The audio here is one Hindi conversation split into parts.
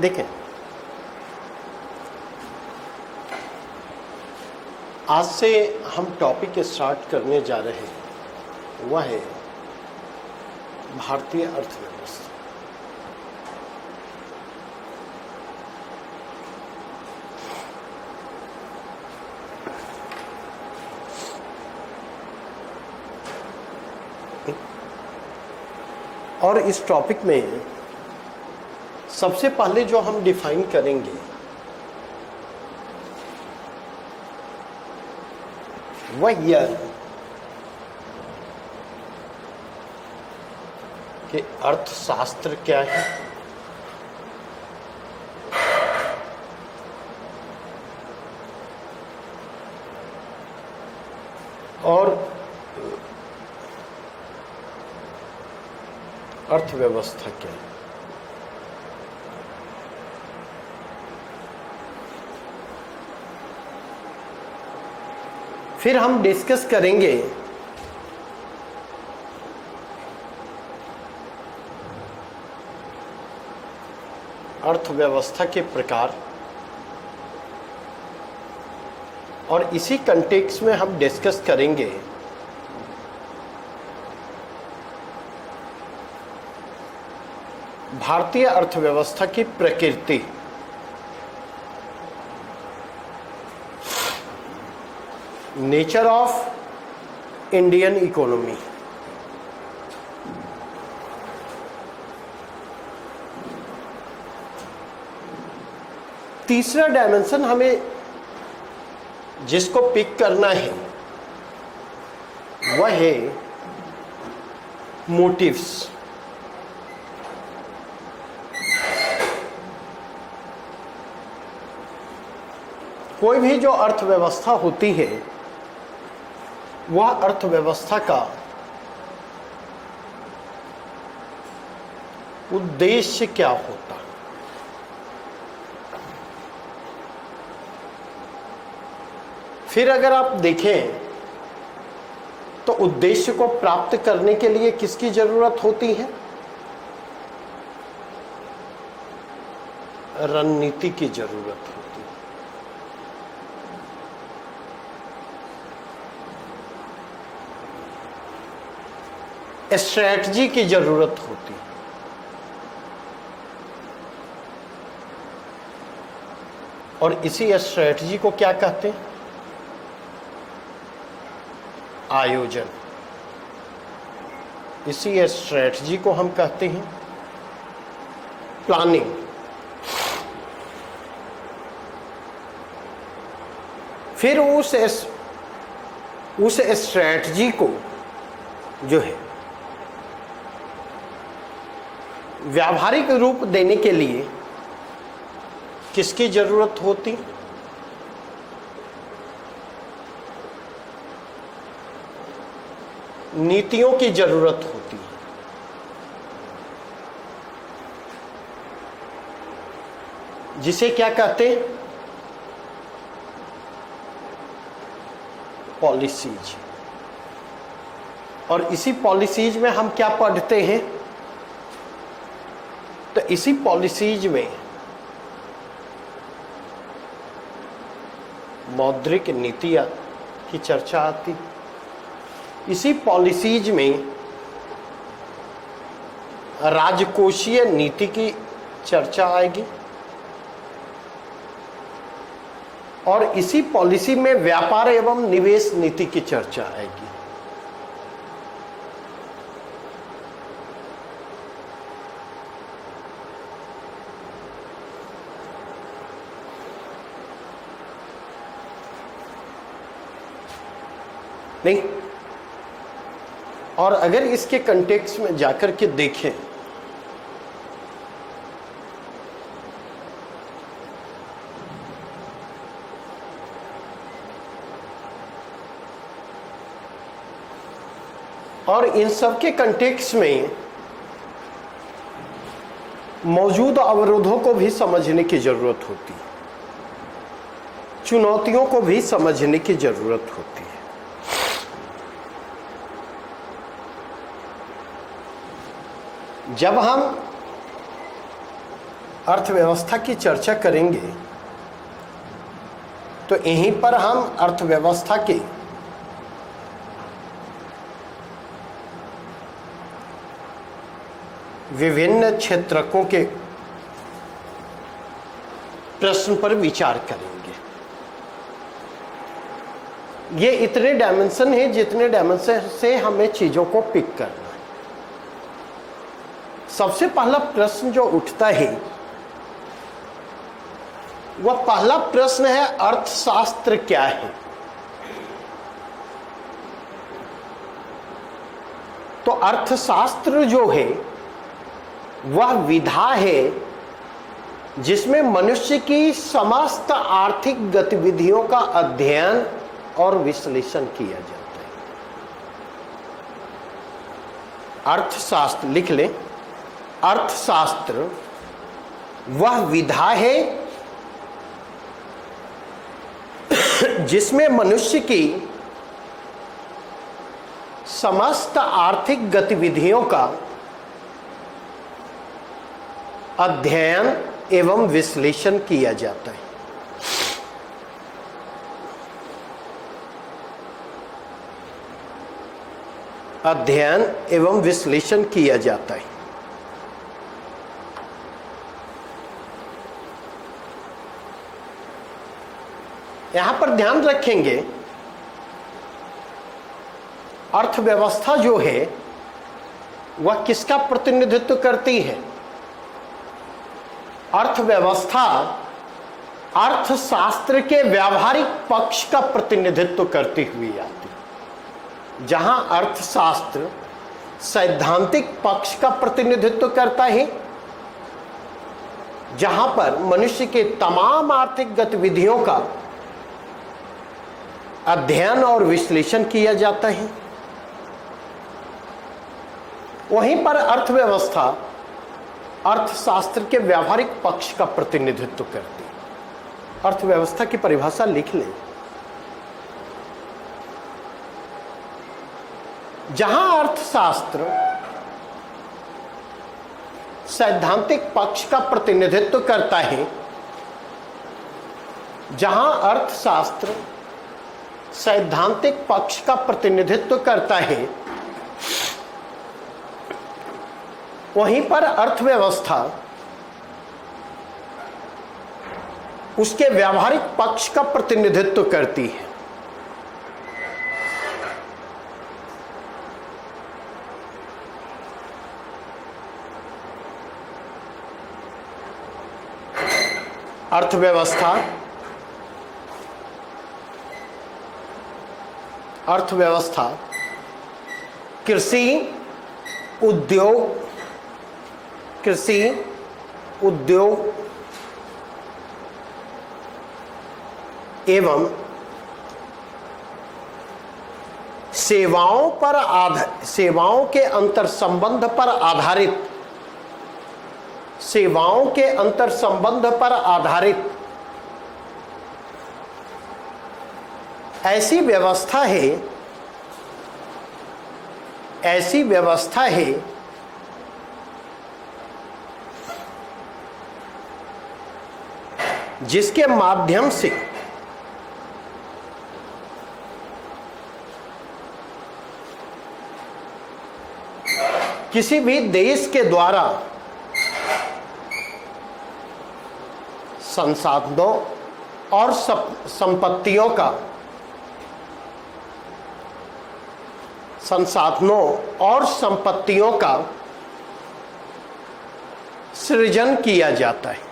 देखें, आज से हम टॉपिक स्टार्ट करने जा रहे हैं, वह है भारतीय अर्थव्यवस्था। और इस टॉपिक में सबसे पहले जो हम डिफाइन करेंगे वह यह कि अर्थशास्त्र क्या है, और अर्थव्यवस्था क्या है। फिर हम डिस्कस करेंगे अर्थव्यवस्था के प्रकार, और इसी कंटेक्स्ट में हम डिस्कस करेंगे भारतीय अर्थव्यवस्था की प्रकृति, नेचर ऑफ इंडियन इकोनॉमी। तीसरा डायमेंशन हमें जिसको पिक करना है वह है मोटिव्स। कोई भी जो अर्थव्यवस्था होती है वह अर्थव्यवस्था का उद्देश्य क्या होता। फिर अगर आप देखें तो उद्देश्य को प्राप्त करने के लिए किसकी जरूरत होती है? रणनीति की जरूरत होती है, स्ट्रैटेजी की जरूरत होती है। और इसी स्ट्रैटेजी को क्या कहते हैं? आयोजन। इसी स्ट्रैटेजी को हम कहते हैं प्लानिंग। फिर उस स्ट्रैटेजी को जो है व्यावहारिक रूप देने के लिए किसकी जरूरत होती? नीतियों की जरूरत होती है। जिसे क्या कहते हैं? पॉलिसीज। और इसी पॉलिसीज में हम क्या पढ़ते हैं? तो इसी पॉलिसीज में मौद्रिक नीति की चर्चा आती। इसी पॉलिसीज में राजकोषीय नीति की चर्चा आएगी, और इसी पॉलिसी में व्यापार एवं निवेश नीति की चर्चा आएगी। नहीं, और अगर इसके कंटेक्स्ट में जाकर के देखें और इन सब के कंटेक्स्ट में मौजूद अवरोधों को भी समझने की जरूरत होती है, चुनौतियों को भी समझने की जरूरत होती है। जब हम अर्थव्यवस्था की चर्चा करेंगे तो यहीं पर हम अर्थव्यवस्था के विभिन्न क्षेत्रकों के प्रश्न पर विचार करेंगे। ये इतने डायमेंशन हैं जितने डायमेंशन से हमें चीजों को पिक करना है। सबसे पहला प्रश्न जो उठता है वह पहला प्रश्न है, अर्थशास्त्र क्या है? तो अर्थशास्त्र जो है वह विधा है जिसमें मनुष्य की समस्त आर्थिक गतिविधियों का अध्ययन और विश्लेषण किया जाता है। अर्थशास्त्र लिख लें, अर्थशास्त्र वह विधा है जिसमें मनुष्य की समस्त आर्थिक गतिविधियों का अध्ययन एवं विश्लेषण किया जाता है। अध्ययन एवं विश्लेषण किया जाता है। यहां पर ध्यान रखेंगे, अर्थव्यवस्था जो है वह किसका प्रतिनिधित्व करती है? अर्थव्यवस्था अर्थशास्त्र के व्यावहारिक पक्ष का प्रतिनिधित्व करती हुई आती है। जहां अर्थशास्त्र सैद्धांतिक पक्ष का प्रतिनिधित्व करता है, जहां पर मनुष्य के तमाम आर्थिक गतिविधियों का अध्ययन और विश्लेषण किया जाता है, वहीं पर अर्थव्यवस्था अर्थशास्त्र के व्यावहारिक पक्ष का प्रतिनिधित्व करती है। अर्थव्यवस्था की परिभाषा लिख लें, जहां अर्थशास्त्र सैद्धांतिक पक्ष का प्रतिनिधित्व करता है, जहां अर्थशास्त्र सैद्धांतिक पक्ष का प्रतिनिधित्व करता है, वहीं पर अर्थव्यवस्था उसके व्यावहारिक पक्ष का प्रतिनिधित्व करती है। अर्थव्यवस्था कृषि उद्योग एवं सेवाओं के अंतर संबंध पर आधारित ऐसी व्यवस्था है जिसके माध्यम से किसी भी देश के द्वारा संसाधनों और संपत्तियों का सृजन किया जाता है।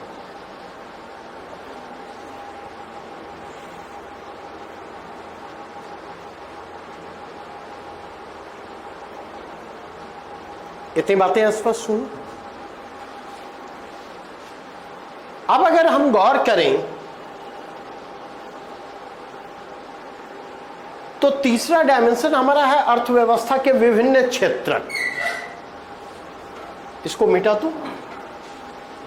इतनी बातें स्पष्ट सुनो। अब अगर हम गौर करें तो तीसरा डायमेंशन हमारा है अर्थव्यवस्था के विभिन्न क्षेत्र। इसको मिटा दो,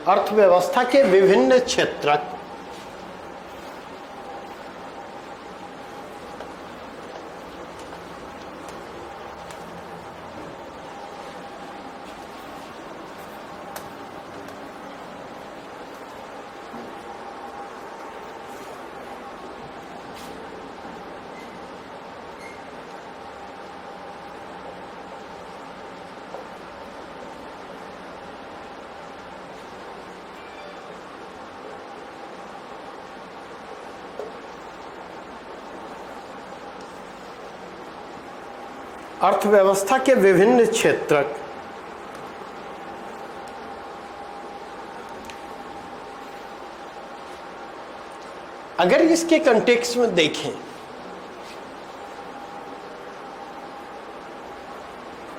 अर्थव्यवस्था के विभिन्न क्षेत्र। अर्थव्यवस्था के विभिन्न क्षेत्र अगर इसके कंटेक्स्ट में देखें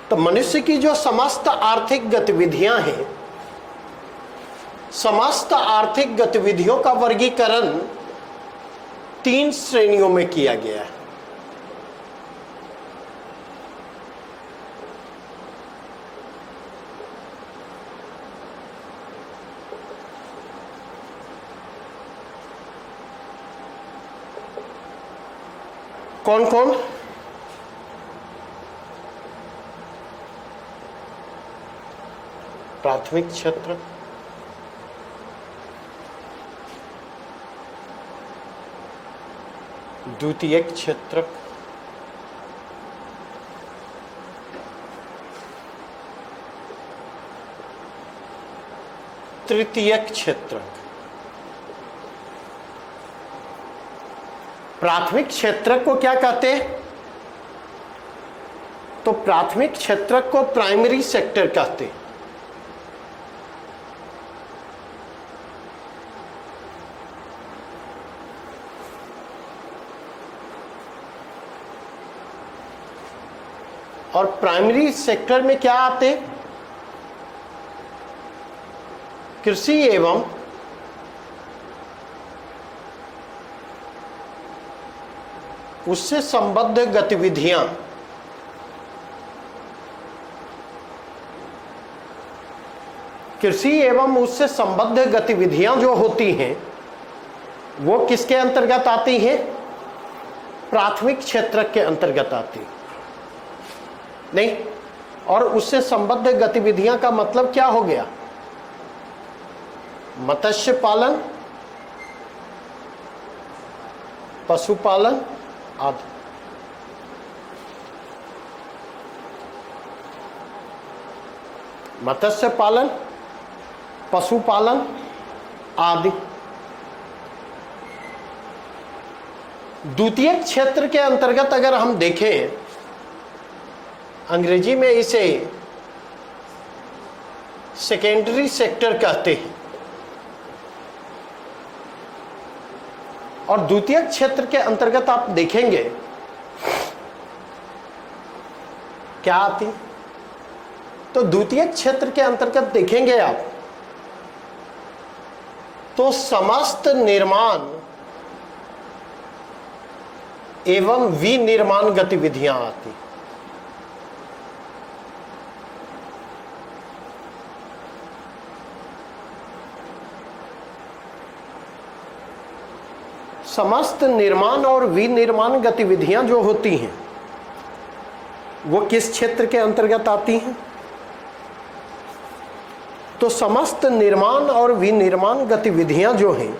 तो मनुष्य की जो समस्त आर्थिक गतिविधियां हैं, समस्त आर्थिक गतिविधियों का वर्गीकरण 3 श्रेणियों में किया गया है। कौन कौन? प्राथमिक क्षेत्र, द्वितीयक क्षेत्र, तृतीयक क्षेत्र। प्राथमिक क्षेत्र को क्या कहते हैं? तो प्राथमिक क्षेत्र को प्राइमरी सेक्टर कहते हैं। और प्राइमरी सेक्टर में क्या आते हैं? कृषि एवं उससे संबद्ध गतिविधियां, कृषि एवं उससे संबद्ध गतिविधियां जो होती हैं वो किसके अंतर्गत आती हैं? प्राथमिक क्षेत्र के अंतर्गत आती नहीं। और उससे संबद्ध गतिविधियां का मतलब क्या हो गया? मत्स्य पालन, पशुपालन आदि। मत्स्य पालन, पशुपालन आदि। द्वितीय क्षेत्र के अंतर्गत अगर हम देखें, अंग्रेजी में इसे सेकेंडरी सेक्टर कहते हैं। और द्वितीय क्षेत्र के अंतर्गत आप देखेंगे क्या आती? तो द्वितीय क्षेत्र के अंतर्गत देखेंगे आप तो समस्त निर्माण एवं विनिर्माण गतिविधियां आती। समस्त निर्माण और विनिर्माण गतिविधियां जो होती हैं वो किस क्षेत्र के अंतर्गत आती हैं? तो समस्त निर्माण और विनिर्माण गतिविधियां जो हैं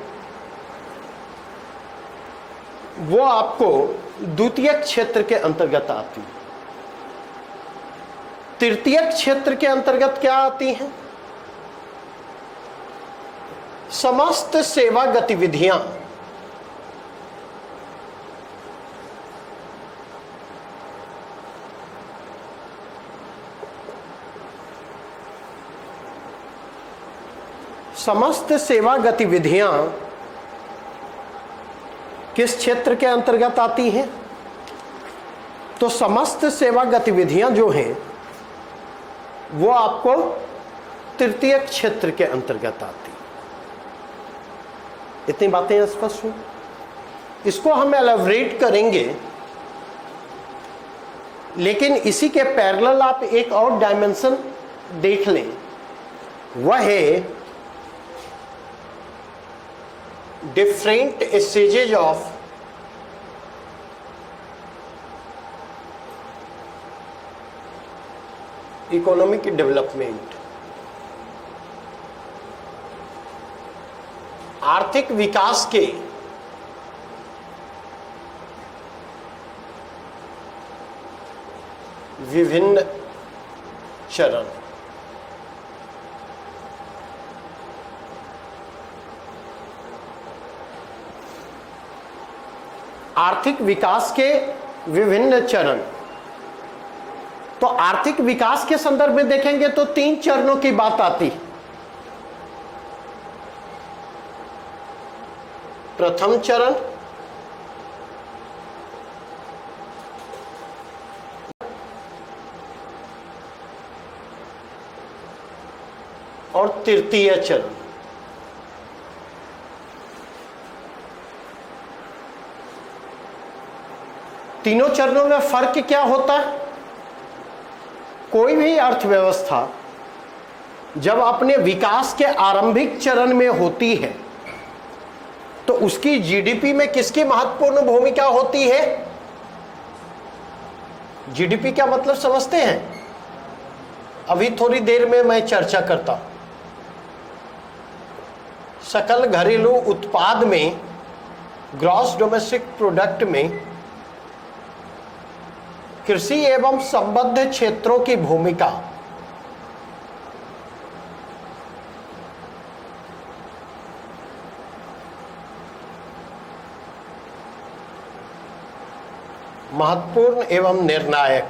वो आपको द्वितीय क्षेत्र के अंतर्गत आती हैं। तृतीय क्षेत्र के अंतर्गत क्या आती हैं? समस्त सेवा गतिविधियां, समस्त सेवा गतिविधियां किस क्षेत्र के अंतर्गत आती हैं? तो समस्त सेवा गतिविधियां जो हैं वो आपको तृतीय क्षेत्र के अंतर्गत आती। इतनी बातें स्पष्ट हुई। इसको हम एलैबोरेट करेंगे, लेकिन इसी के पैरेलल आप एक और डायमेंशन देख लें, वह है different stages of economic development। आर्थिक विकास के विभिन्न चरण। आर्थिक विकास के विभिन्न चरण। तो आर्थिक विकास के संदर्भ में देखेंगे तो 3 चरणों की बात आती है। प्रथम चरण, और तृतीय चरण। तीनों चरणों में फर्क क्या होता है? कोई भी अर्थव्यवस्था जब अपने विकास के आरंभिक चरण में होती है तो उसकी जीडीपी में किसकी महत्वपूर्ण भूमिका होती है? जीडीपी क्या मतलब समझते हैं? अभी थोड़ी देर में मैं चर्चा करता हूं। सकल घरेलू उत्पाद में, ग्रॉस डोमेस्टिक प्रोडक्ट में कृषि एवं संबद्ध क्षेत्रों की भूमिका महत्वपूर्ण एवं निर्णायक।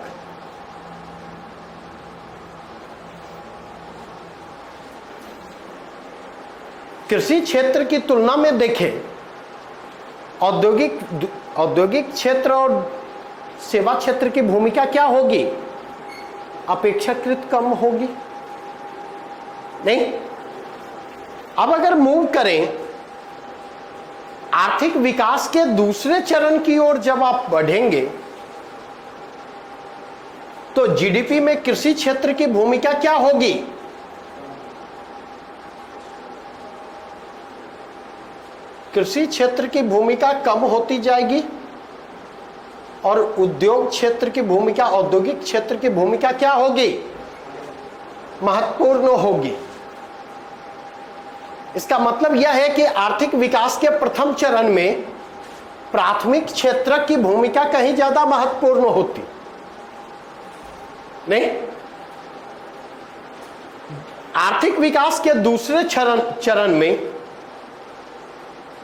कृषि क्षेत्र की तुलना में देखें, औद्योगिक क्षेत्र और सेवा क्षेत्र की भूमिका क्या होगी? अपेक्षाकृत कम होगी, नहीं? अब अगर मूव करें आर्थिक विकास के दूसरे चरण की ओर, जब आप बढ़ेंगे तो जीडीपी में कृषि क्षेत्र की भूमिका क्या होगी? कृषि क्षेत्र की भूमिका कम होती जाएगी और उद्योग क्षेत्र की भूमिका, औद्योगिक क्षेत्र की भूमिका क्या होगी? महत्वपूर्ण होगी। इसका मतलब यह है कि आर्थिक विकास के प्रथम चरण में प्राथमिक क्षेत्र की भूमिका कहीं ज्यादा महत्वपूर्ण होती, नहीं? आर्थिक विकास के दूसरे चरण में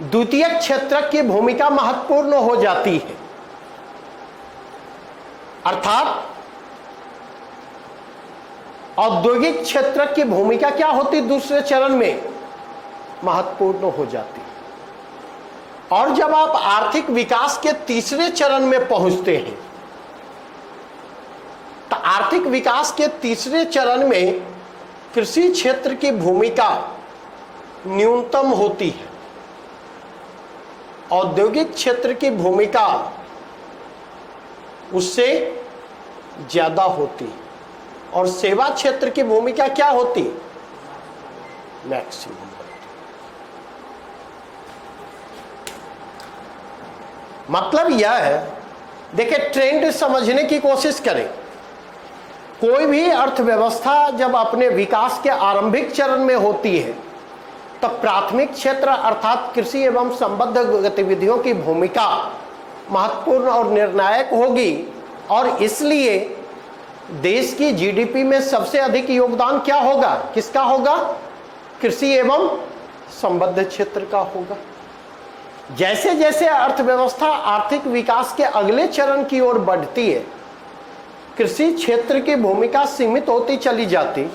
द्वितीय क्षेत्र की भूमिका महत्वपूर्ण हो जाती है। अर्थात औद्योगिक क्षेत्र की भूमिका क्या होती? दूसरे चरण में महत्वपूर्ण हो जाती है। और जब आप आर्थिक विकास के तीसरे चरण में पहुंचते हैं तो आर्थिक विकास के तीसरे चरण में कृषि क्षेत्र की भूमिका न्यूनतम होती है, औद्योगिक क्षेत्र की भूमिका उससे ज्यादा होती, और सेवा क्षेत्र की भूमिका क्या होती? मैक्सिमम होती। मतलब यह है, देखिए ट्रेंड समझने की कोशिश करें। कोई भी अर्थव्यवस्था जब अपने विकास के आरंभिक चरण में होती है तब प्राथमिक क्षेत्र अर्थात कृषि एवं संबद्ध गतिविधियों की भूमिका महत्वपूर्ण और निर्णायक होगी, और इसलिए देश की जीडीपी में सबसे अधिक योगदान क्या होगा? किसका होगा? कृषि एवं संबद्ध क्षेत्र का होगा। जैसे जैसे अर्थव्यवस्था आर्थिक विकास के अगले चरण की ओर बढ़ती है, कृषि क्षेत्र की भूमिका सीमित होती चली जाती,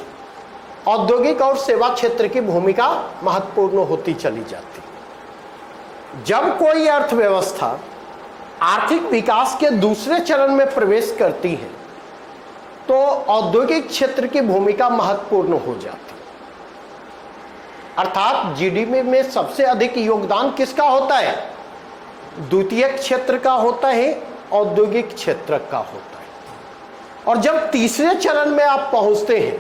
औद्योगिक और सेवा क्षेत्र की भूमिका महत्वपूर्ण होती चली जाती। जब कोई अर्थव्यवस्था आर्थिक विकास के दूसरे चरण में प्रवेश करती है तो औद्योगिक क्षेत्र की भूमिका महत्वपूर्ण हो जाती। अर्थात जीडीपी में सबसे अधिक योगदान किसका होता है? द्वितीय क्षेत्र का होता है, औद्योगिक क्षेत्र का होता है। और जब तीसरे चरण में आप पहुंचते हैं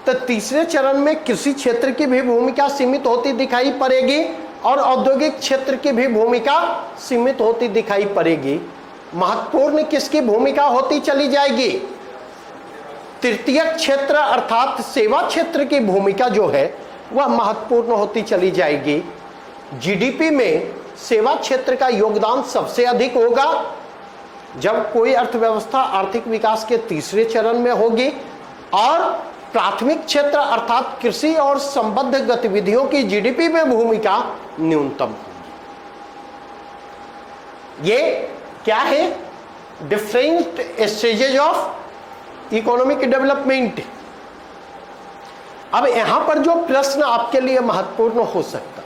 तो तीसरे चरण में कृषि क्षेत्र की भी भूमिका सीमित होती दिखाई पड़ेगी और औद्योगिक क्षेत्र की भी भूमिका सीमित होती दिखाई पड़ेगी। महत्वपूर्ण किसकी भूमिका होती चली जाएगी? तृतीय क्षेत्र अर्थात सेवा क्षेत्र की भूमिका जो है वह महत्वपूर्ण होती चली जाएगी। जीडीपी में सेवा क्षेत्र का योगदान सबसे अधिक होगा जब कोई अर्थव्यवस्था आर्थिक विकास के तीसरे चरण में होगी, और प्राथमिक क्षेत्र अर्थात कृषि और संबद्ध गतिविधियों की जीडीपी में भूमिका न्यूनतम होगी। ये क्या है? Different stages of economic development. अब यहां पर जो प्रश्न आपके लिए महत्वपूर्ण हो सकता,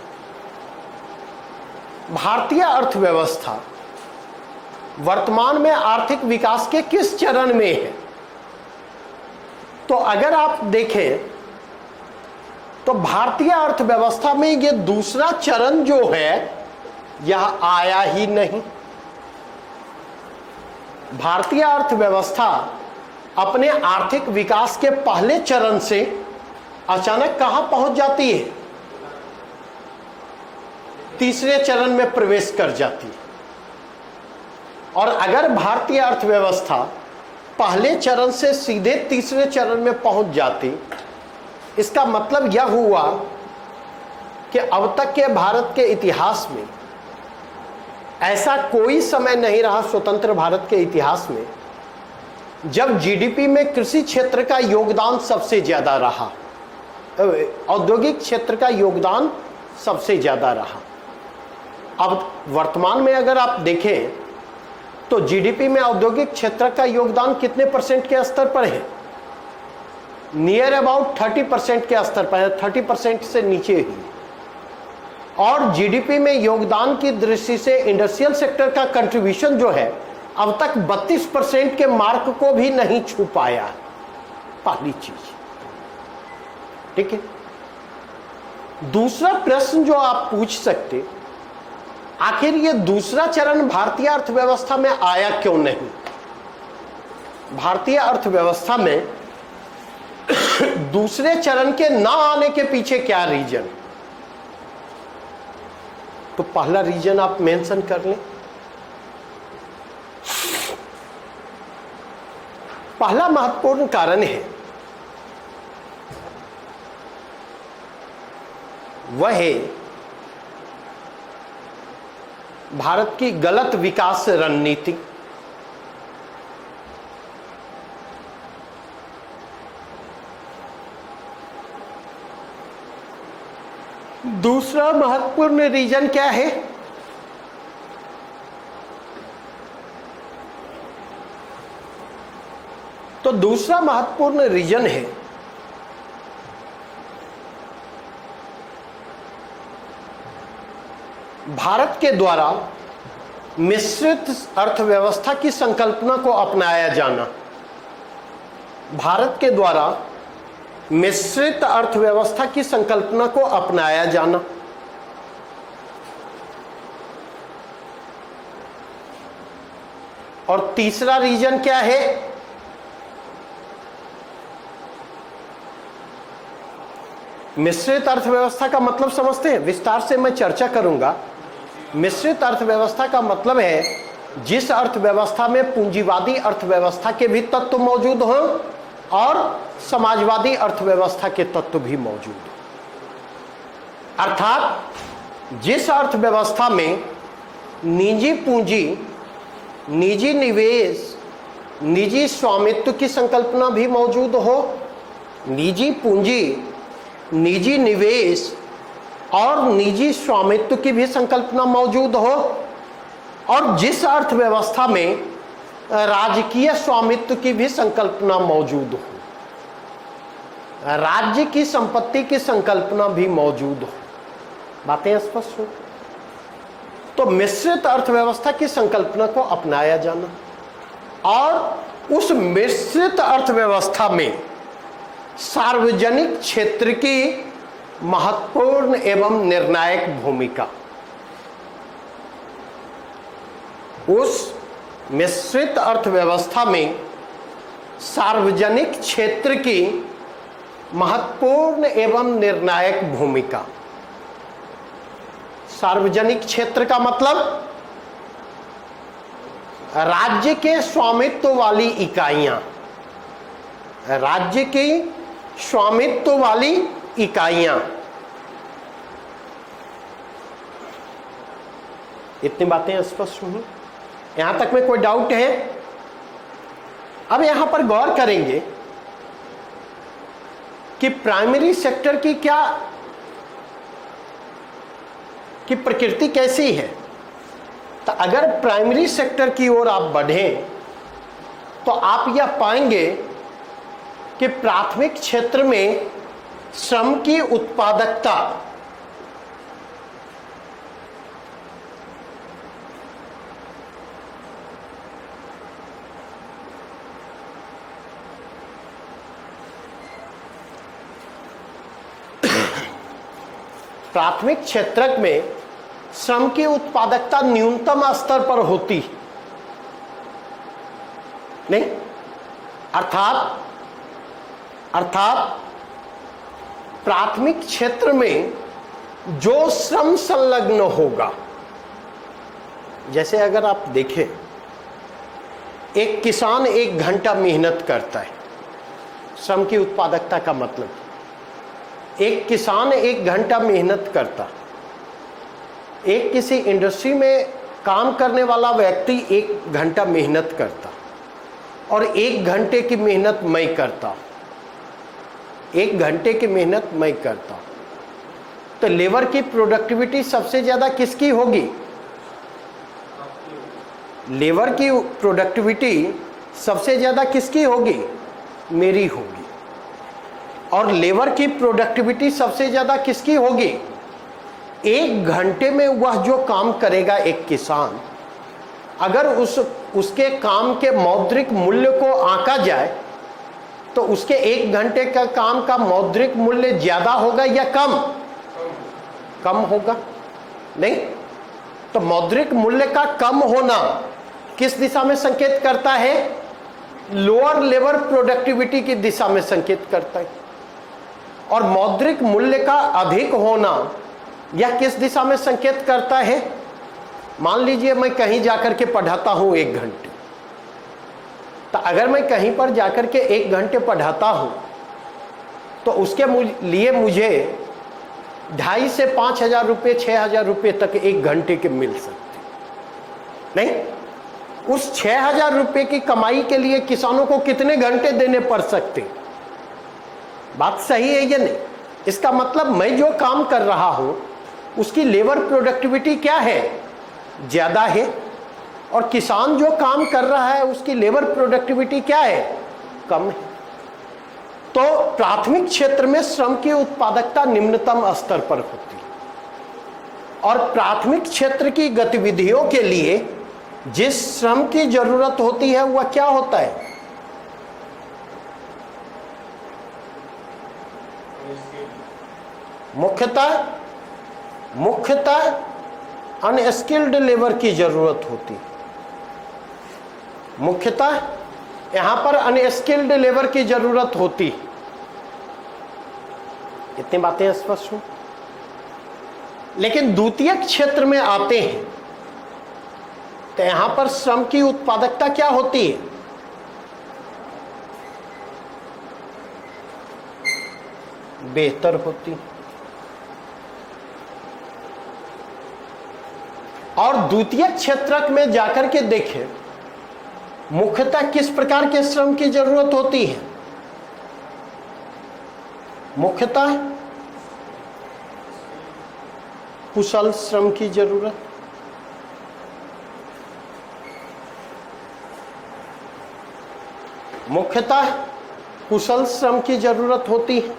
भारतीय अर्थव्यवस्था वर्तमान में आर्थिक विकास के किस चरण में है? तो अगर आप देखें तो भारतीय अर्थव्यवस्था में ये दूसरा चरण जो है यह आया ही नहीं। भारतीय अर्थव्यवस्था अपने आर्थिक विकास के पहले चरण से अचानक कहां पहुंच जाती है? तीसरे चरण में प्रवेश कर जाती है। और अगर भारतीय अर्थव्यवस्था पहले चरण से सीधे तीसरे चरण में पहुंच जाती, इसका मतलब यह हुआ कि अब तक के भारत के इतिहास में ऐसा कोई समय नहीं रहा, स्वतंत्र भारत के इतिहास में, जब जीडीपी में कृषि क्षेत्र का योगदान सबसे ज्यादा रहा, औद्योगिक क्षेत्र का योगदान सबसे ज्यादा रहा। अब वर्तमान में अगर आप देखें तो जीडीपी में औद्योगिक क्षेत्र का योगदान कितने परसेंट के स्तर पर है? नियर अबाउट 30% के स्तर पर है, 30% से नीचे ही। और जीडीपी में योगदान की दृष्टि से इंडस्ट्रियल सेक्टर का कंट्रीब्यूशन जो है अब तक 32% के मार्क को भी नहीं छू पाया। पहली चीज, ठीक है। दूसरा प्रश्न जो आप पूछ सकते, आखिर ये दूसरा चरण भारतीय अर्थव्यवस्था में आया क्यों नहीं? भारतीय अर्थव्यवस्था में दूसरे चरण के ना आने के पीछे क्या रीजन? तो पहला रीजन आप मेंशन कर लें। पहला महत्वपूर्ण कारण है वह है भारत की गलत विकास रणनीति। दूसरा महत्वपूर्ण रीजन क्या है? तो दूसरा महत्वपूर्ण रीजन है भारत के द्वारा मिश्रित अर्थव्यवस्था की संकल्पना को अपनाया जाना। भारत के द्वारा मिश्रित अर्थव्यवस्था की संकल्पना को अपनाया जाना। और तीसरा रीजन क्या है? मिश्रित अर्थव्यवस्था का मतलब समझते हैं, विस्तार से मैं चर्चा करूंगा। मिश्रित अर्थव्यवस्था का मतलब है जिस अर्थव्यवस्था में पूंजीवादी अर्थव्यवस्था के भी तत्व मौजूद हों और समाजवादी अर्थव्यवस्था के तत्व भी मौजूद हों। अर्थात जिस अर्थव्यवस्था में निजी पूंजी, निजी निवेश, निजी स्वामित्व की संकल्पना भी मौजूद हो, निजी पूंजी, निजी निवेश और निजी स्वामित्व की भी संकल्पना मौजूद हो, और जिस अर्थव्यवस्था में राजकीय स्वामित्व की भी संकल्पना मौजूद हो, राज्य की संपत्ति की संकल्पना भी मौजूद हो। बातें स्पष्ट हो? तो मिश्रित अर्थव्यवस्था की संकल्पना को अपनाया जाना और उस मिश्रित अर्थव्यवस्था में सार्वजनिक क्षेत्र की महत्वपूर्ण एवं निर्णायक भूमिका। उस मिश्रित अर्थव्यवस्था में सार्वजनिक क्षेत्र की महत्वपूर्ण एवं निर्णायक भूमिका। सार्वजनिक क्षेत्र का मतलब राज्य के स्वामित्व वाली इकाइयां, राज्य की स्वामित्व वाली इकाइयां। इतनी बातें स्पष्ट हुई? यहां तक में कोई डाउट है? अब यहां पर गौर करेंगे कि प्राइमरी सेक्टर की प्रकृति कैसी है। तो अगर प्राइमरी सेक्टर की ओर आप बढ़ें तो आप यह पाएंगे कि प्राथमिक क्षेत्र में श्रम की उत्पादकता प्राथमिक क्षेत्रक में श्रम की उत्पादकता न्यूनतम स्तर पर होती नहीं, अर्थात प्राथमिक क्षेत्र में जो श्रम संलग्न होगा, जैसे अगर आप देखें एक किसान 1 घंटा मेहनत करता है, श्रम की उत्पादकता का मतलब एक किसान 1 घंटा मेहनत करता, एक किसी इंडस्ट्री में काम करने वाला व्यक्ति 1 घंटा मेहनत करता और 1 घंटे की मेहनत मैं करता, 1 घंटे की मेहनत मैं करता, तो लेबर की प्रोडक्टिविटी सबसे ज्यादा किसकी होगी? लेबर की प्रोडक्टिविटी सबसे ज्यादा किसकी होगी? मेरी होगी। और लेबर की प्रोडक्टिविटी सबसे ज्यादा किसकी होगी? 1 घंटे में वह जो काम करेगा एक किसान, अगर उसके काम के मौद्रिक मूल्य को आंका जाए तो उसके 1 घंटे का काम का मौद्रिक मूल्य ज्यादा होगा या कम होगा? नहीं, तो मौद्रिक मूल्य का कम होना किस दिशा में संकेत करता है? लोअर लेबर प्रोडक्टिविटी की दिशा में संकेत करता है। और मौद्रिक मूल्य का अधिक होना यह किस दिशा में संकेत करता है? मान लीजिए मैं कहीं जाकर के पढ़ाता हूं 1 घंटे, तो अगर मैं कहीं पर जाकर के 1 घंटे पढ़ाता हूं तो उसके लिए मुझे 2,500 से 5,000 रुपये 6,000 रुपये तक 1 घंटे के मिल सकते नहीं। उस 6,000 रुपये की कमाई के लिए किसानों को कितने घंटे देने पड़ सकते? बात सही है या नहीं? इसका मतलब मैं जो काम कर रहा हूं उसकी लेबर प्रोडक्टिविटी क्या है? ज्यादा है, और किसान जो काम कर रहा है उसकी लेबर प्रोडक्टिविटी क्या है? कम है। तो प्राथमिक क्षेत्र में श्रम की उत्पादकता निम्नतम स्तर पर होती है और प्राथमिक क्षेत्र की गतिविधियों के लिए जिस श्रम की जरूरत होती है वह क्या होता है? मुख्यतः अनस्किल्ड लेबर की जरूरत होती है। मुख्यतः यहां पर अनस्किल्ड लेबर की जरूरत होती है। इतनी बातें स्पष्ट हो? लेकिन द्वितीयक क्षेत्र में आते हैं तो यहां पर श्रम की उत्पादकता क्या होती है? बेहतर होती है। और द्वितीयक क्षेत्रक में जाकर के देखें मुख्यतः किस प्रकार के श्रम की जरूरत होती है? मुख्यतः कुशल श्रम की जरूरत। मुख्यतः कुशल श्रम की जरूरत होती है।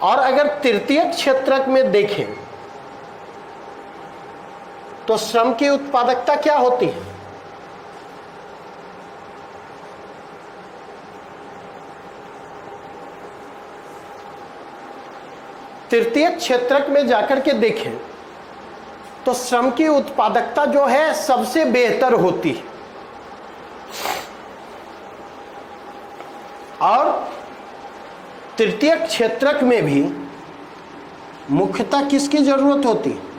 और अगर तृतीयक क्षेत्रक में देखें तो श्रम की उत्पादकता क्या होती है? तृतीयक क्षेत्रक में जाकर के देखें तो श्रम की उत्पादकता जो है सबसे बेहतर होती है। और तृतीयक क्षेत्रक में भी मुख्यतः किसकी जरूरत होती है?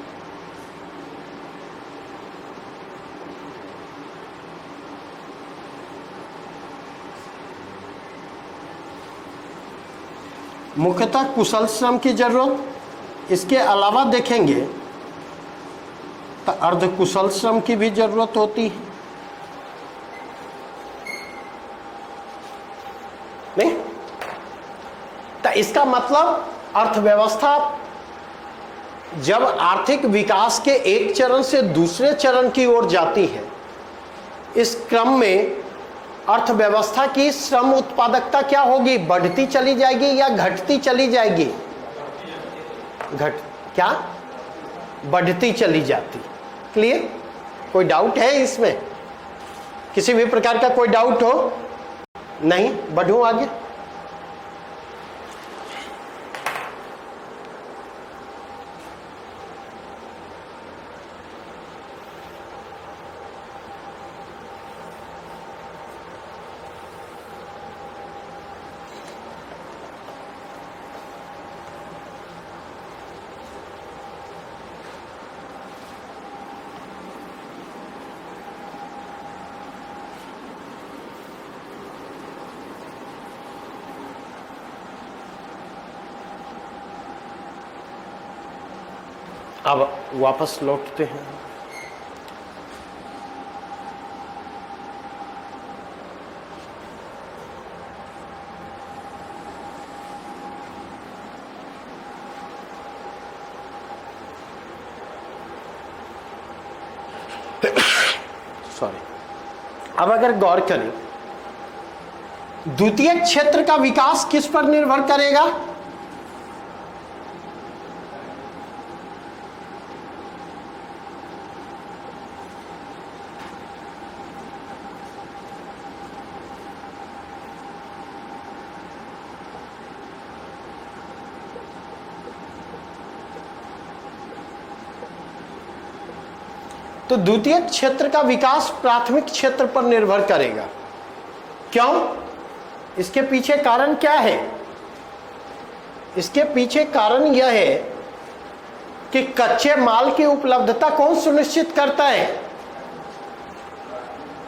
मुख्यतः कुशल श्रम की जरूरत। इसके अलावा देखेंगे तो अर्धकुशल श्रम की भी जरूरत होती है। नहीं, तो इसका मतलब अर्थव्यवस्था जब आर्थिक विकास के एक चरण से दूसरे चरण की ओर जाती है, इस क्रम में अर्थव्यवस्था की श्रम उत्पादकता क्या होगी, बढ़ती चली जाएगी या घटती चली जाएगी? क्या बढ़ती चली जाती। क्लियर? कोई डाउट है इसमें? किसी भी प्रकार का कोई डाउट हो? नहीं, बढ़ूं आगे। अब वापस लौटते हैं। सॉरी। अब अगर गौर करें, द्वितीय क्षेत्र का विकास किस पर निर्भर करेगा? तो द्वितीय क्षेत्र का विकास प्राथमिक क्षेत्र पर निर्भर करेगा। क्यों? इसके पीछे कारण क्या है? इसके पीछे कारण यह है कि कच्चे माल की उपलब्धता कौन सुनिश्चित करता है?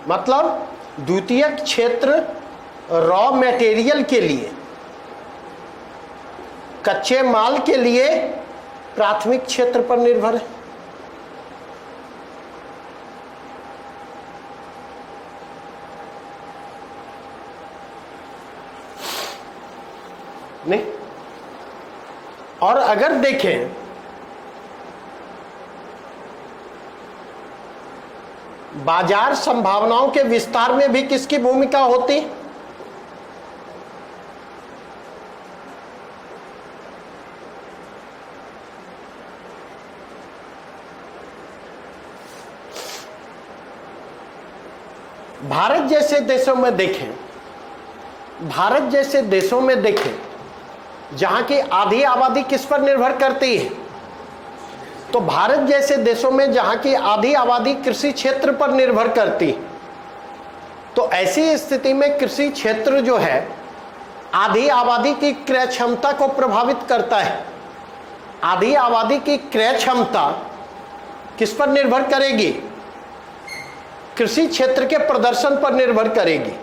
मतलब द्वितीय क्षेत्र रॉ मटेरियल के लिए, कच्चे माल के लिए प्राथमिक क्षेत्र पर निर्भर है। नहीं? और अगर देखें, बाजार संभावनाओं के विस्तार में भी किसकी भूमिका होती? भारत जैसे देशों में देखें, भारत जैसे देशों में देखें जहां की आधी आबादी किस पर निर्भर करती है? तो भारत जैसे देशों में जहां की आधी आबादी कृषि क्षेत्र पर निर्भर करती है, तो ऐसी स्थिति में कृषि क्षेत्र जो है आधी आबादी की क्रय क्षमता को प्रभावित करता है। आधी आबादी की क्रय क्षमता किस पर निर्भर करेगी? कृषि क्षेत्र के प्रदर्शन पर निर्भर करेगी।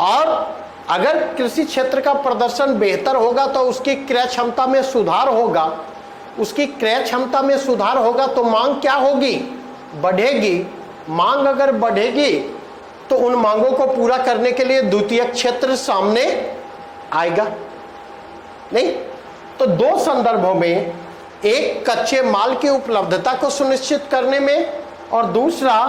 और अगर कृषि क्षेत्र का प्रदर्शन बेहतर होगा तो उसकी क्रय क्षमता में सुधार होगा। उसकी क्रय क्षमता में सुधार होगा तो मांग क्या होगी? बढ़ेगी। मांग अगर बढ़ेगी तो उन मांगों को पूरा करने के लिए द्वितीय क्षेत्र सामने आएगा। नहीं? तो दो संदर्भों में, एक कच्चे माल की उपलब्धता को सुनिश्चित करने में और दूसरा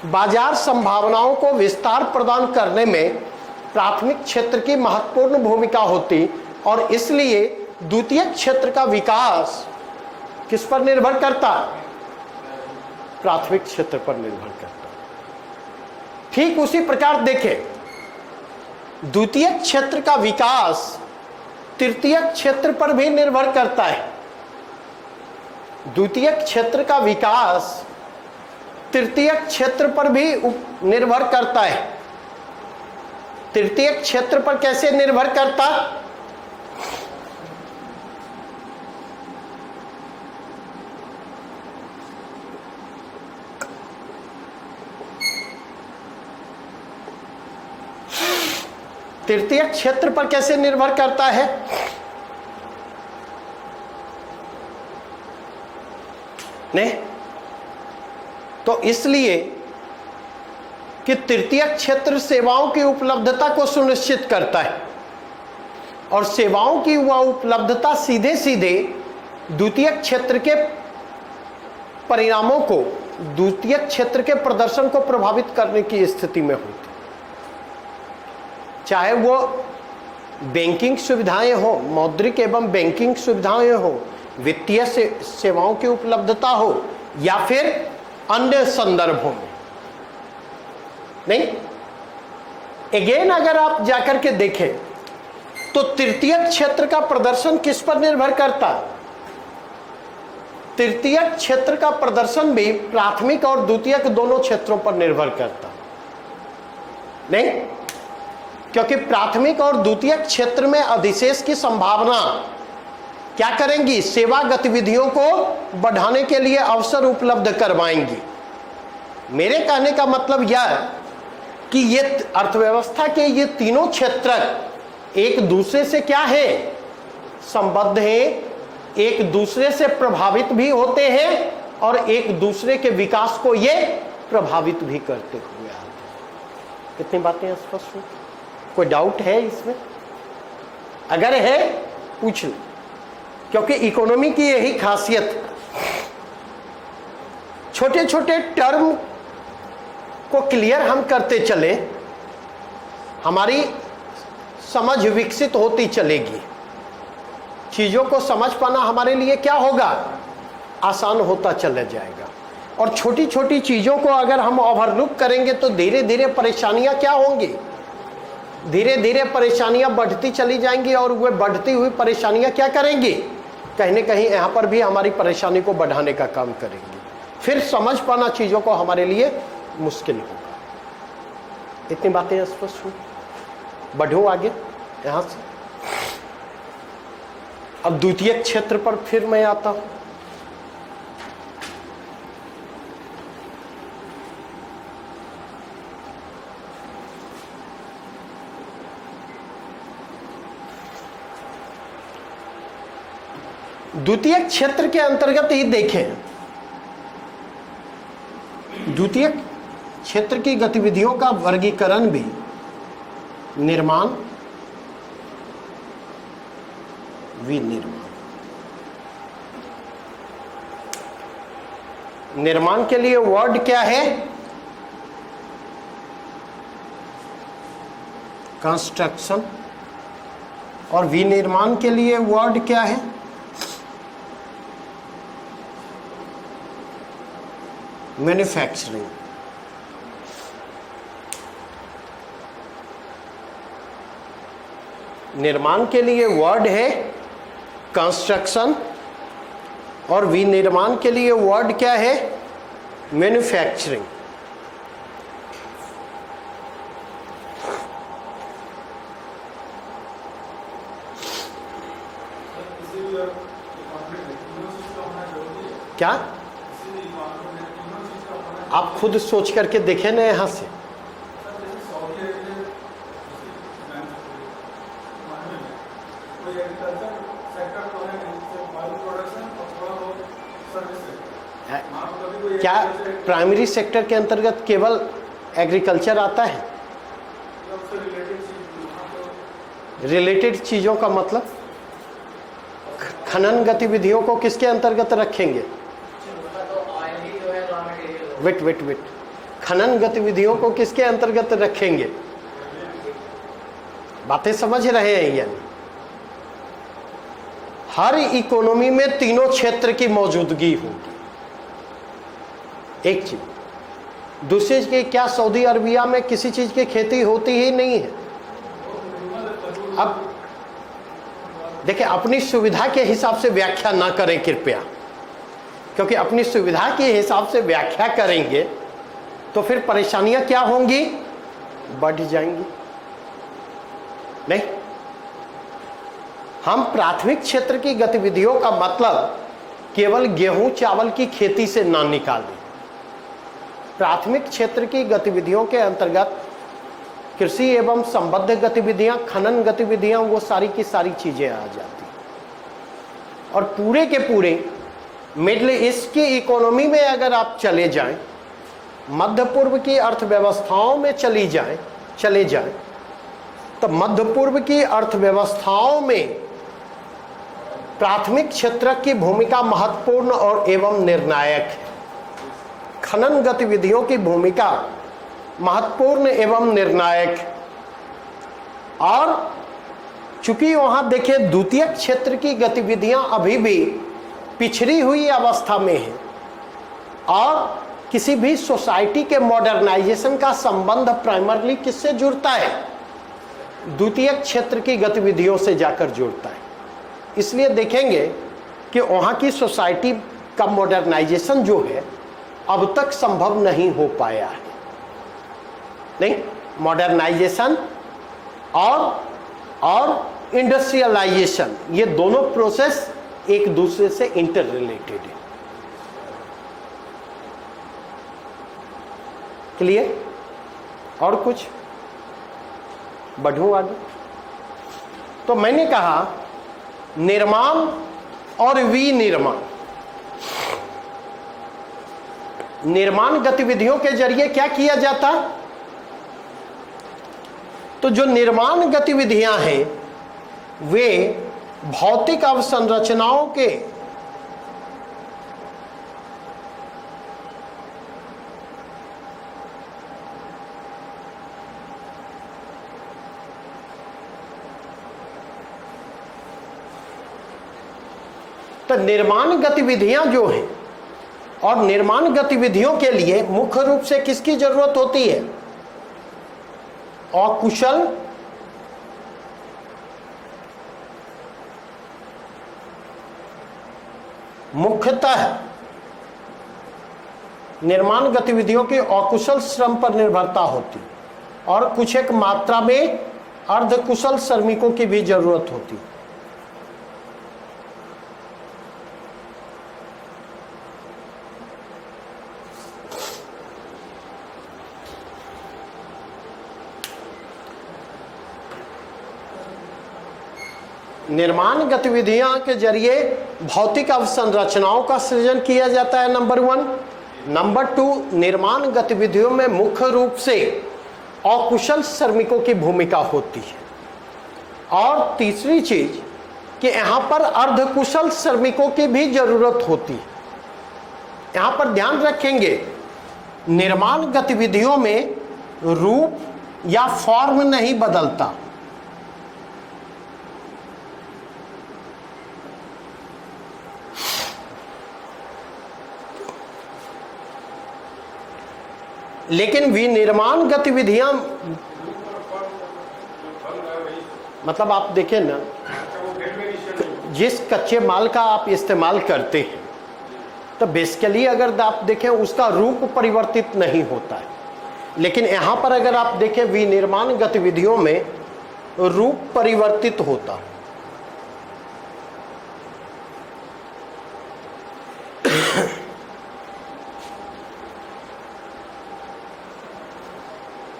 बाजार संभावनाओं को विस्तार प्रदान करने में प्राथमिक क्षेत्र की महत्वपूर्ण भूमिका होती। और इसलिए द्वितीय क्षेत्र का विकास किस पर निर्भर करता? प्राथमिक क्षेत्र पर निर्भर करता। ठीक उसी प्रकार देखें, द्वितीय क्षेत्र का विकास तृतीय क्षेत्र पर भी निर्भर करता है। द्वितीय क्षेत्र का विकास तृतीय क्षेत्र पर भी निर्भर करता है। तृतीय क्षेत्र पर कैसे निर्भर करता? तृतीय क्षेत्र पर कैसे निर्भर करता है? नहीं? तो इसलिए कि तृतीय क्षेत्र सेवाओं की उपलब्धता को सुनिश्चित करता है और सेवाओं की वह उपलब्धता सीधे सीधे द्वितीय क्षेत्र के परिणामों को, द्वितीय क्षेत्र के प्रदर्शन को प्रभावित करने की स्थिति में होती। चाहे वो बैंकिंग सुविधाएं हो, मौद्रिक एवं बैंकिंग सुविधाएं हो, वित्तीय सेवाओं की उपलब्धता हो, या फिर अन्य संदर्भों में। नहीं, अगेन अगर आप जाकर के देखें तो तृतीय क्षेत्र का प्रदर्शन किस पर निर्भर करता है? तृतीय क्षेत्र का प्रदर्शन भी प्राथमिक और द्वितीयक दोनों क्षेत्रों पर निर्भर करता है। नहीं, क्योंकि प्राथमिक और द्वितीयक क्षेत्र में अधिशेष की संभावना क्या करेंगी? सेवा गतिविधियों को बढ़ाने के लिए अवसर उपलब्ध करवाएंगी। मेरे कहने का मतलब यह है कि ये अर्थव्यवस्था के ये तीनों क्षेत्र एक दूसरे से क्या है? संबद्ध हैं, एक दूसरे से प्रभावित भी होते हैं और एक दूसरे के विकास को ये प्रभावित भी करते हुए आते हैं। कितनी बातें स्पष्ट हुई? कोई डाउट है इसमें? अगर है पूछ लो, क्योंकि इकोनॉमी की यही खासियत है। छोटे छोटे टर्म को क्लियर हम करते चले, हमारी समझ विकसित होती चलेगी। चीजों को समझ पाना हमारे लिए क्या होगा? आसान होता चला जाएगा। और छोटी छोटी चीजों को अगर हम ओवरलुक करेंगे तो धीरे धीरे परेशानियां क्या होंगी? धीरे धीरे परेशानियां बढ़ती चली जाएंगी और वे बढ़ती हुई परेशानियां क्या करेंगी? कहीं ना कहीं यहाँ पर भी हमारी परेशानी को बढ़ाने का काम करेंगी। फिर समझ पाना चीजों को हमारे लिए मुश्किल होगा। इतनी बातें स्पष्ट हुई? बढ़ो आगे यहां से। अब द्वितीय क्षेत्र पर फिर मैं आता हूं। द्वितीय क्षेत्र के अंतर्गत ही देखें, द्वितीय क्षेत्र की गतिविधियों का वर्गीकरण भी निर्माण, विनिर्माण। निर्माण के लिए वर्ड क्या है? कंस्ट्रक्शन। और विनिर्माण के लिए वर्ड क्या है? मैन्युफैक्चरिंग। निर्माण के लिए वर्ड है कंस्ट्रक्शन और विनिर्माण के लिए वर्ड क्या है? मैन्युफैक्चरिंग। क्या आप खुद सोच करके देखें ना यहां से। क्या प्राइमरी सेक्टर के अंतर्गत केवल एग्रीकल्चर आता है? रिलेटेड चीजों का मतलब खनन गतिविधियों को किसके अंतर्गत रखेंगे? वेट खनन गतिविधियों को किसके अंतर्गत रखेंगे? बातें समझ रहे हैं? यानी हर इकोनॉमी में तीनों क्षेत्र की मौजूदगी होगी। एक चीज, दूसरी चीज, क्या सऊदी अरबिया में किसी चीज की खेती होती ही नहीं है? अब देखिए, अपनी सुविधा के हिसाब से व्याख्या ना करें कृपया, क्योंकि अपनी सुविधा के हिसाब से व्याख्या करेंगे तो फिर परेशानियां क्या होंगी? बढ़ जाएंगी। नहीं, हम प्राथमिक क्षेत्र की गतिविधियों का मतलब केवल गेहूं चावल की खेती से ना निकालें। प्राथमिक क्षेत्र की गतिविधियों के अंतर्गत कृषि एवं संबद्ध गतिविधियां, खनन गतिविधियां, वो सारी की सारी चीजें आ जाती। और पूरे के पूरे मिडिल ईस्ट की इकोनॉमी में अगर आप चले जाएं, मध्य पूर्व की अर्थव्यवस्थाओं में चले जाएं, तो मध्य पूर्व की अर्थव्यवस्थाओं में प्राथमिक क्षेत्र की भूमिका महत्वपूर्ण और एवं निर्णायक है। खनन गतिविधियों की भूमिका महत्वपूर्ण एवं निर्णायक है। और चूंकि वहां देखिए द्वितीयक क्षेत्र की गतिविधियां अभी भी पिछड़ी हुई अवस्था में है और किसी भी सोसाइटी के मॉडर्नाइजेशन का संबंध प्राइमरली किससे जुड़ता है? द्वितीयक क्षेत्र की गतिविधियों से जाकर जुड़ता है। इसलिए देखेंगे कि वहां की सोसाइटी का मॉडर्नाइजेशन जो है अब तक संभव नहीं हो पाया है। नहीं, मॉडर्नाइजेशन और इंडस्ट्रियलाइजेशन, ये दोनों प्रोसेस एक दूसरे से इंटर रिलेटेड है। क्लियर? और कुछ बढ़ूं आगे? तो मैंने कहा निर्माण और विनिर्माण, निर्माण गतिविधियों के जरिए क्या किया जाता? तो जो निर्माण गतिविधियां हैं वे भौतिक अवसंरचनाओं के तो निर्माण गतिविधियां जो हैं और निर्माण गतिविधियों के लिए मुख्य रूप से किसकी जरूरत होती है? अकुशल मुख्यतः निर्माण गतिविधियों के अकुशल श्रम पर निर्भरता होती और कुछ एक मात्रा में अर्धकुशल श्रमिकों की भी जरूरत होती। निर्माण गतिविधियां के जरिए भौतिक अवसंरचनाओं का सृजन किया जाता है, नंबर 1। नंबर 2, निर्माण गतिविधियों में मुख्य रूप से अकुशल श्रमिकों की भूमिका होती है और तीसरी चीज कि यहां पर अर्धकुशल श्रमिकों की भी जरूरत होती है। यहां पर ध्यान रखेंगे निर्माण गतिविधियों में रूप या फॉर्म नहीं बदलता, लेकिन विनिर्माण गतिविधियां मतलब आप देखें ना, जिस कच्चे माल का आप इस्तेमाल करते हैं तो बेसिकली अगर आप देखें उसका रूप परिवर्तित नहीं होता है, लेकिन यहां पर अगर आप देखें विनिर्माण गतिविधियों में रूप परिवर्तित होता है।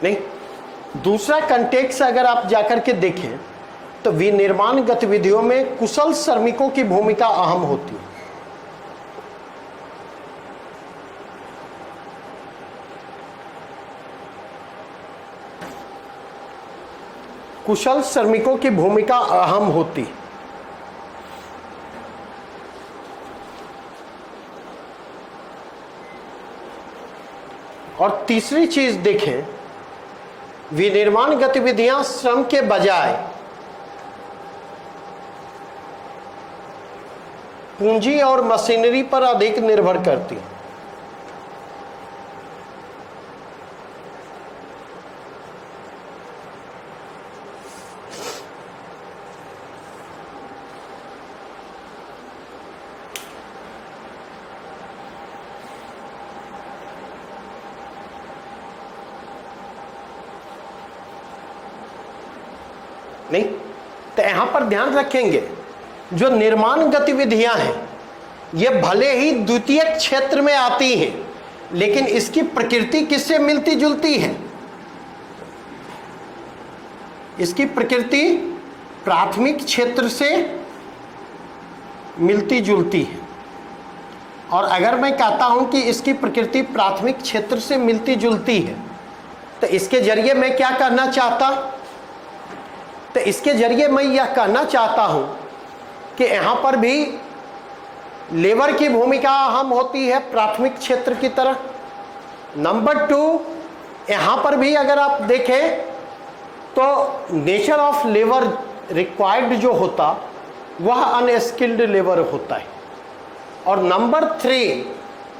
नहीं, दूसरा कंटेक्स्ट अगर आप जाकर के देखें तो विनिर्माण गतिविधियों में कुशल श्रमिकों की भूमिका अहम होती है। कुशल श्रमिकों की भूमिका अहम होती है। और तीसरी चीज देखें, विनिर्माण गतिविधियां श्रम के बजाय पूंजी और मशीनरी पर अधिक निर्भर करती हैं। नहीं, तो यहां पर ध्यान रखेंगे जो निर्माण गतिविधियां हैं ये भले ही द्वितीयक क्षेत्र में आती हैं, लेकिन इसकी प्रकृति किससे मिलती जुलती है? इसकी प्रकृति प्राथमिक क्षेत्र से मिलती जुलती है। और अगर मैं कहता हूं कि इसकी प्रकृति प्राथमिक क्षेत्र से मिलती जुलती है तो इसके जरिए मैं क्या करना चाहता? तो इसके जरिए मैं यह कहना चाहता हूं कि यहां पर भी लेबर की भूमिका अहम होती है प्राथमिक क्षेत्र की तरह। नंबर 2, यहां पर भी अगर आप देखें तो नेचर ऑफ लेबर रिक्वायर्ड जो होता वह अनस्किल्ड लेबर होता है। और नंबर 3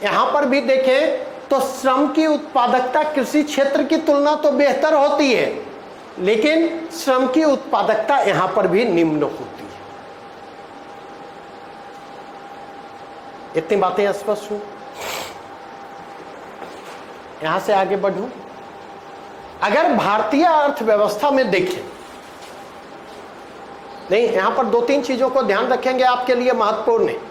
यहां पर भी देखें तो श्रम की उत्पादकता कृषि क्षेत्र की तुलना तो बेहतर होती है, लेकिन श्रम की उत्पादकता यहां पर भी निम्न होती है। इतनी बातें स्पष्ट हुई। यहां से आगे बढ़ूं। अगर भारतीय अर्थव्यवस्था में देखें, नहीं यहां पर 2-3 चीजों को ध्यान रखेंगे, आपके लिए महत्वपूर्ण है।